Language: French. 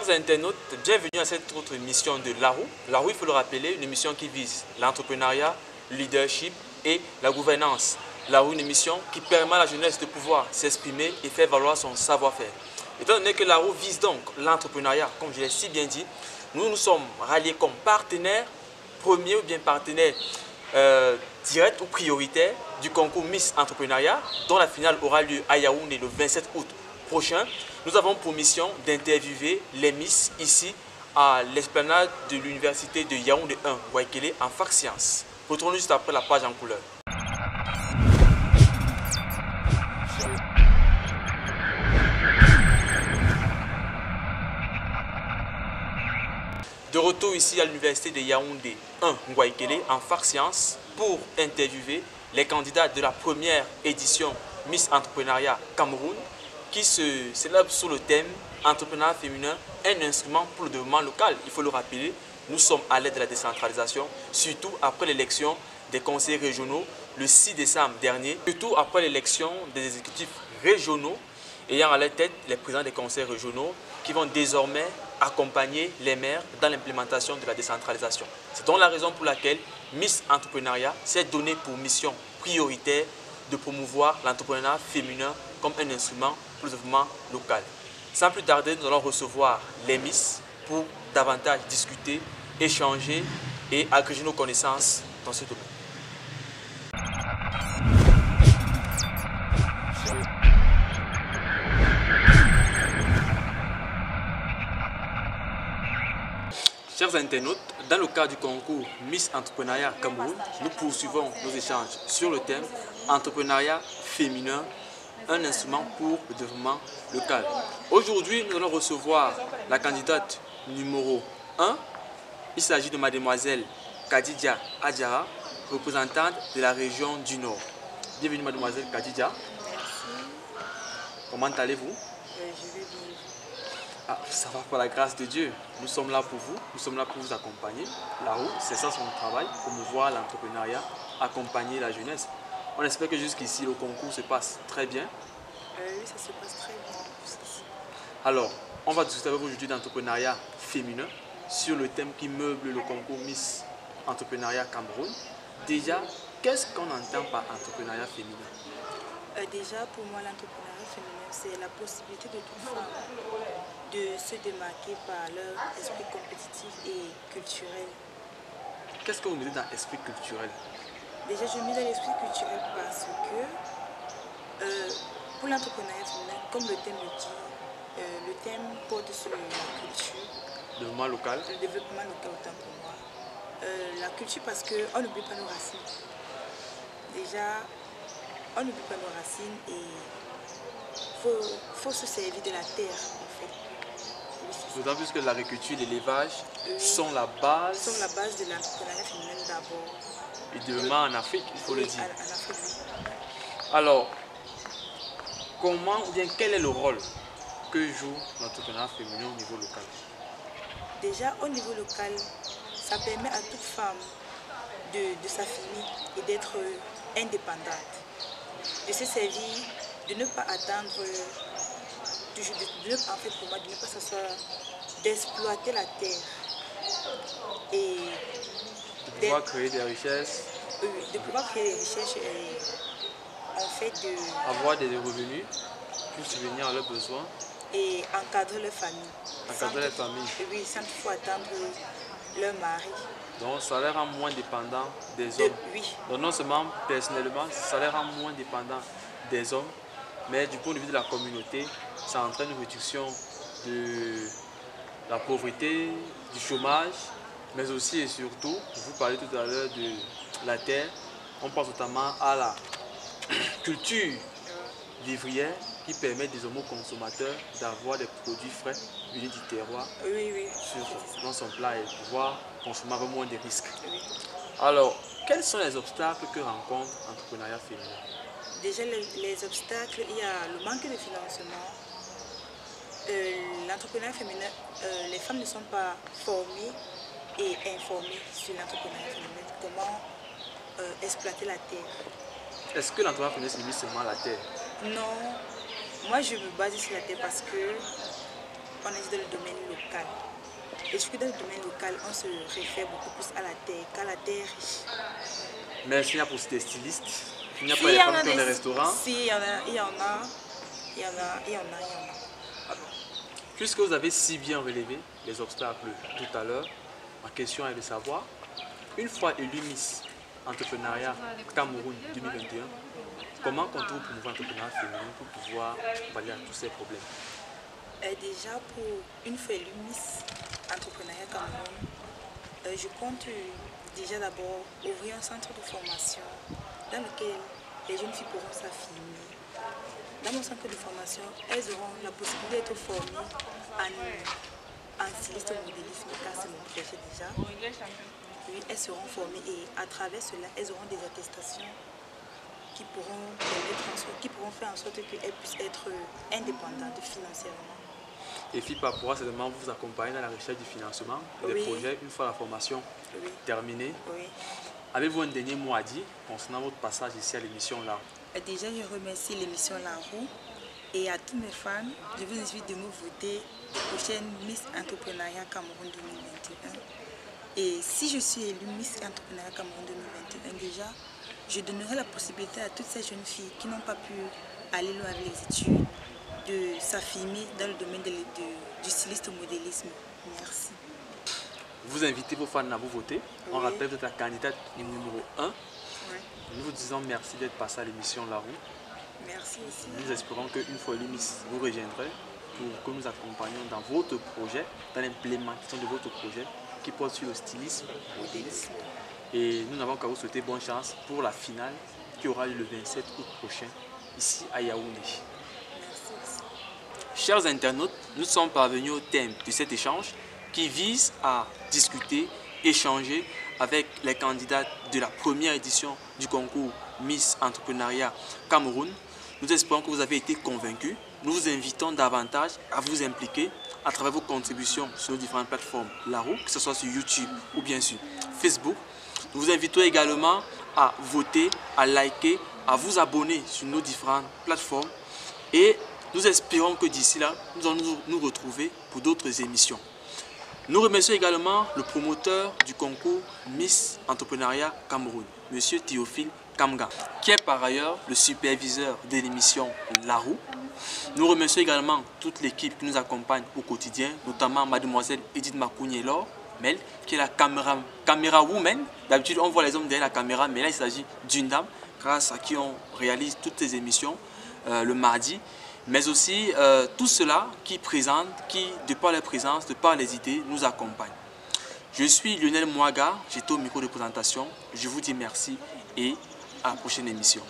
Chers internautes, bienvenue à cette autre émission de La Roue. La Roue, il faut le rappeler, une émission qui vise l'entrepreneuriat, le leadership et la gouvernance. La Roue, une émission qui permet à la jeunesse de pouvoir s'exprimer et faire valoir son savoir-faire. Étant donné que La Roue vise donc l'entrepreneuriat, comme je l'ai si bien dit, nous nous sommes ralliés comme partenaires, premiers ou bien partenaires directs ou prioritaires du concours Miss Entrepreneuriat, dont la finale aura lieu à Yaoundé le 27 août prochain. Nous avons pour mission d'interviewer les Miss ici à l'esplanade de l'université de Yaoundé 1, Waikele, en fac sciences. Retrouvons-nous juste après la page en couleur. De retour ici à l'université de Yaoundé 1, Waikele, en fac sciences, pour interviewer les candidats de la première édition Miss Entrepreneuriat Cameroun, qui se célèbre sous le thème Entrepreneuriat féminin, un instrument pour le développement local. Il faut le rappeler, nous sommes à l'aide de la décentralisation, surtout après l'élection des conseillers régionaux le 6 décembre dernier, surtout après l'élection des exécutifs régionaux ayant à leur tête les présidents des conseils régionaux qui vont désormais accompagner les maires dans l'implémentation de la décentralisation. C'est donc la raison pour laquelle Miss Entrepreneuriat s'est donné pour mission prioritaire de promouvoir l'entrepreneuriat féminin comme un instrument pour le développement local. Sans plus tarder, nous allons recevoir les Miss pour davantage discuter, échanger et agréger nos connaissances dans ce domaine. Chers internautes, dans le cadre du concours Miss Entrepreneuriat Cameroun, nous poursuivons nos échanges sur le thème Entrepreneuriat féminin, un instrument pour le développement local. Aujourd'hui, nous allons recevoir la candidate numéro 1. Il s'agit de mademoiselle Kadidja Adjara, représentante de la région du Nord. Bienvenue mademoiselle Kadidja. Merci. Comment allez-vous? Je vais bien. Ah, ça va par la grâce de Dieu. Nous sommes là pour vous, nous sommes là pour vous accompagner. La roue, c'est ça son travail, promouvoir l'entrepreneuriat, accompagner la jeunesse. On espère que jusqu'ici le concours se passe très bien. Oui, ça se passe très bien. Alors, on va discuter avec vous aujourd'hui d'entrepreneuriat féminin sur le thème qui meuble le concours Miss Entrepreneuriat Cameroun. Déjà, qu'est-ce qu'on entend par entrepreneuriat féminin? Déjà, pour moi, l'entrepreneuriat féminin, c'est la possibilité de toute femme de se démarquer par leur esprit compétitif et culturel. Qu'est-ce que vous mettez dans l'esprit culturel? Déjà, je mets dans l'esprit culturel parce que pour l'entrepreneuriat féminin, comme le thème le dit, le thème porte sur la culture. Le développement local. Le développement local autant pour moi. La culture parce qu'on n'oublie pas nos racines. Déjà, on n'oublie pas nos racines et il faut se servir de la terre en fait. Oui, d'autant plus que l'agriculture et l'élevage sont la base. Sont la base de l'entrepreneuriat féminin d'abord. Et développement en Afrique, il faut le dire. En Afrique, oui. Alors, quel est le rôle que joue l'entrepreneuriat féminin au niveau local? Déjà, au niveau local, ça permet à toute femme de s'affirmer et d'être indépendante, de se servir, de ne pas attendre, en fait pour moi, de ne pas s'asseoir, d'exploiter la terre et de pouvoir créer des richesses. De pouvoir créer des richesses et en fait avoir des revenus pour subvenir à leurs besoins. Et encadrer leur famille. Encadrer les familles. Oui, sans toutefois attendre leur mari. Donc ça les rend moins dépendants des hommes. Oui. Donc non seulement personnellement, ça les rend moins dépendants des hommes, mais du point de vue de la communauté, ça entraîne une réduction de la pauvreté, du chômage, mais aussi et surtout, vous parlez tout à l'heure de la terre, on pense notamment à la culture vivrière qui permet désormais aux consommateurs d'avoir des produits frais venus du terroir dans son plat et pouvoir consommer avec moins de risques. Oui. Alors, quels sont les obstacles que rencontre l'entrepreneuriat féminin? Déjà, les obstacles, il y a le manque de financement. L'entrepreneuriat féminin, les femmes ne sont pas formées et informées sur l'entrepreneuriat féminin, comment exploiter la terre. Est-ce que l'entrepreneuriat féminin se limite seulement à la terre? Non, moi je me base sur la terre parce que on est dans le domaine local. Et je que dans le domaine local, on se réfère beaucoup plus à la terre, qu'à la terre riche. Mais s'il y a pour des stylistes, il n'y a pas les femmes qui ont des restaurants. Si, il y en a. Puisque vous avez si bien relevé les obstacles tout à l'heure, ma question est de savoir, une fois élu Miss Entrepreneuriat Cameroun 2021, comment comptez-vous promouvoir l'entrepreneuriat féminin pour pouvoir pallier à tous ces problèmes? Déjà, pour une fois élu Miss Entrepreneuriat Cameroun, je compte déjà d'abord ouvrir un centre de formation dans lequel les jeunes filles pourront s'affirmer. Dans mon centre de formation, elles auront la possibilité d'être formées en styliste modélisme, car c'est mon projet déjà. Oui, elles seront formées et à travers cela, elles auront des attestations qui pourront faire en sorte qu'elles puissent être indépendantes financièrement. Et FIPA pourra certainement vous accompagner dans la recherche du financement des projets une fois la formation terminée. Oui. Avez-vous un dernier mot à dire concernant votre passage ici à l'émission là? Déjà, je remercie l'émission La Roue et à tous mes fans, je vous invite de me voter la prochaine Miss Entrepreneuriat Cameroun 2021. Et si je suis élue Miss Entrepreneuriat Cameroun 2021, déjà, je donnerai la possibilité à toutes ces jeunes filles qui n'ont pas pu aller loin avec les études de s'affirmer dans le domaine du styliste modélisme. Merci. Vous invitez vos fans à vous voter. On rappelle que vous êtes la candidate numéro 1. Nous vous disons merci d'être passé à l'émission La Roue. Merci aussi. Nous espérons qu'une fois élu Miss, vous reviendrez pour que nous accompagnions dans votre projet, dans l'implémentation de votre projet qui porte sur le stylisme. Et nous n'avons qu'à vous souhaiter bonne chance pour la finale qui aura lieu le 27 août prochain ici à Yaoundé. Chers internautes, nous sommes parvenus au thème de cet échange qui vise à discuter, échanger avec les candidats de la première édition du concours Miss Entrepreneuriat Cameroun. Nous espérons que vous avez été convaincus. Nous vous invitons davantage à vous impliquer à travers vos contributions sur nos différentes plateformes La Roue, que ce soit sur YouTube ou bien sur Facebook. Nous vous invitons également à voter, à liker, à vous abonner sur nos différentes plateformes et nous espérons que d'ici là, nous allons nous retrouver pour d'autres émissions. Nous remercions également le promoteur du concours Miss Entrepreneuriat Cameroun, M. Théophile Kamga, qui est par ailleurs le superviseur de l'émission La Roue. Nous remercions également toute l'équipe qui nous accompagne au quotidien, notamment Mademoiselle Edith Makounielor, Mel, qui est la caméra woman. D'habitude, on voit les hommes derrière la caméra, mais là, il s'agit d'une dame, grâce à qui on réalise toutes ces émissions le mardi. Mais aussi tout cela qui présente, qui de par leur présence, de par les idées, nous accompagne. Je suis Lionel Mouaga, j'étais au micro de présentation. Je vous dis merci et à la prochaine émission.